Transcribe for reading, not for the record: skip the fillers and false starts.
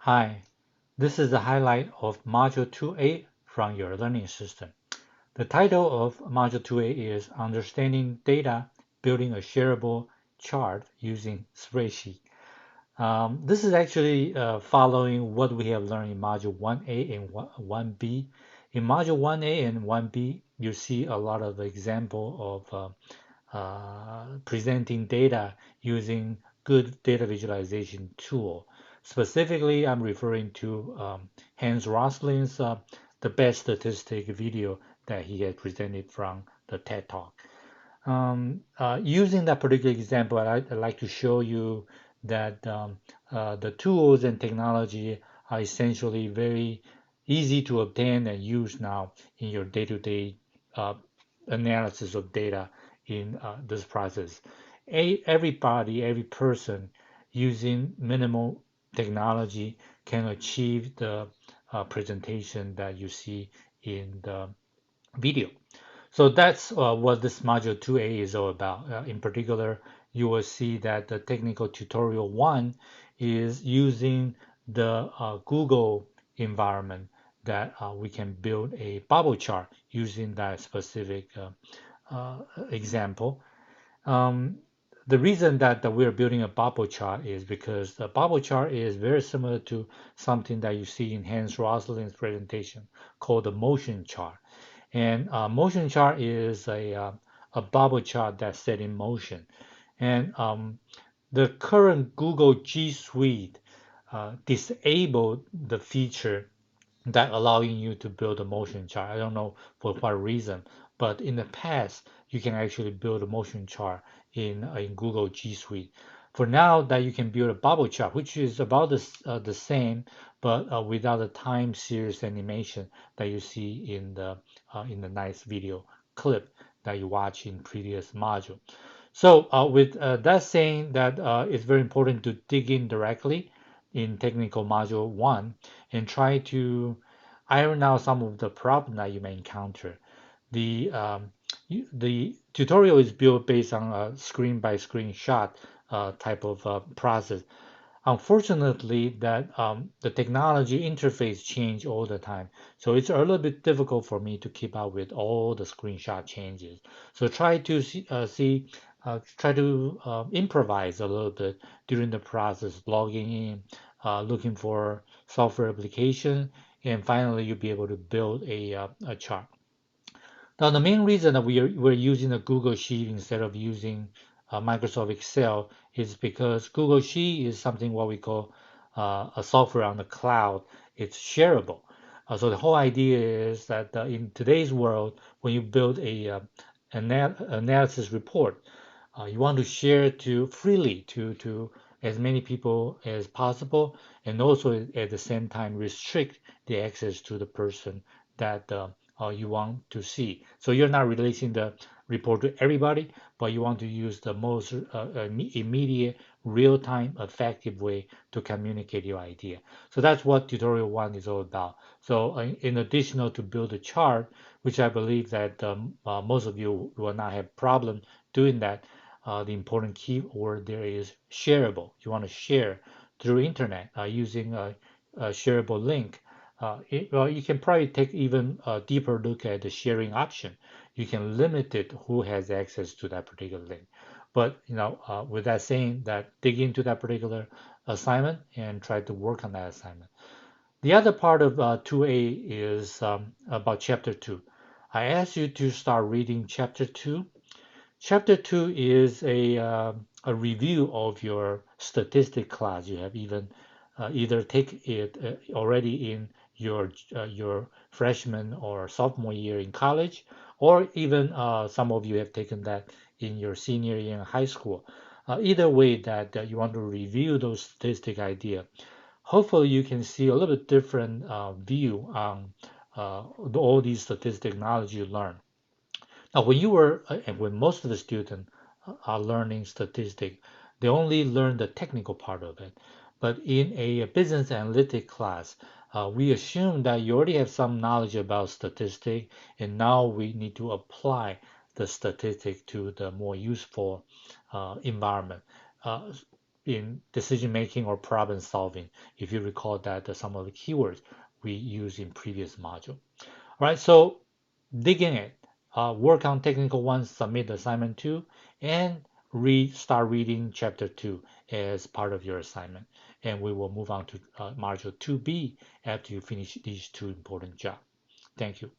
Hi, this is the highlight of Module 2A from your learning system. The title of Module 2A is Understanding Data, Building a Shareable Chart Using Spreadsheet. This is actually following what we have learned in Module 1A and 1B. In Module 1A and 1B, you see a lot of example of presenting data using good data visualization tool. Specifically, I'm referring to Hans Rosling's The Best Statistic video that he had presented from the TED Talk. Using that particular example, I'd like to show you that the tools and technology are essentially very easy to obtain and use now in your day-to-day analysis of data in this process. Everybody, every person using minimal technology can achieve the presentation that you see in the video. So that's what this module 2A is all about. In particular, you will see that the technical tutorial 1 is using the Google environment that we can build a bubble chart using that specific example. Um, the reason that we're building a bubble chart is because the bubble chart is very similar to something that you see in Hans Rosling's presentation called the motion chart. And motion chart is a bubble chart that's set in motion. And the current Google G Suite disabled the feature that allowing you to build a motion chart. I don't know for what reason, but in the past, you can actually build a motion chart in Google G Suite. For now, that you can build a bubble chart, which is about the same, but without the time series animation that you see in the nice video clip that you watch in previous module. So with that saying that it's very important to dig in directly in technical module 1 and try to iron out some of the problem that you may encounter. The tutorial is built based on a screen by screen shot type of process. Unfortunately, that the technology interface change all the time, so it's a little bit difficult for me to keep up with all the screenshot changes. So try to try to improvise a little bit during the process, logging in, looking for software application, and finally you'll be able to build a chart. Now, the main reason that we're using a Google Sheet instead of using Microsoft Excel is because Google Sheet is something what we call a software on the cloud. It's shareable. So the whole idea is that in today's world, when you build a analysis report, you want to share to freely to as many people as possible, and also at the same time restrict the access to the person that you want to see. So you're not releasing the report to everybody, but you want to use the most immediate, real-time, effective way to communicate your idea. So that's what tutorial 1 is all about. So in addition to build a chart, which I believe that most of you will not have problem doing that, the important keyword there is shareable. You want to share through internet using a shareable link. Well, you can probably take even a deeper look at the sharing option. You can limit it who has access to that particular link. But with that saying, that dig into that particular assignment and try to work on that assignment. The other part of 2A is about chapter 2. I asked you to start reading chapter 2. Chapter 2 is a review of your statistic class. You have even either take it already in your freshman or sophomore year in college, or even some of you have taken that in your senior year in high school. Either way that you want to review those statistic idea. Hopefully you can see a little bit different view on all these statistic knowledge you learn. Now, and when most of the students are learning statistics, they only learn the technical part of it. But in a business analytics class, we assume that you already have some knowledge about statistics, and now we need to apply the statistic to the more useful environment. Uh, in decision making or problem solving, if you recall that some of the keywords we used in previous module. All right, so dig in it, work on technical one, submit assignment 2, and start reading chapter 2 as part of your assignment. And we will move on to module 2B after you finish these two important jobs. Thank you.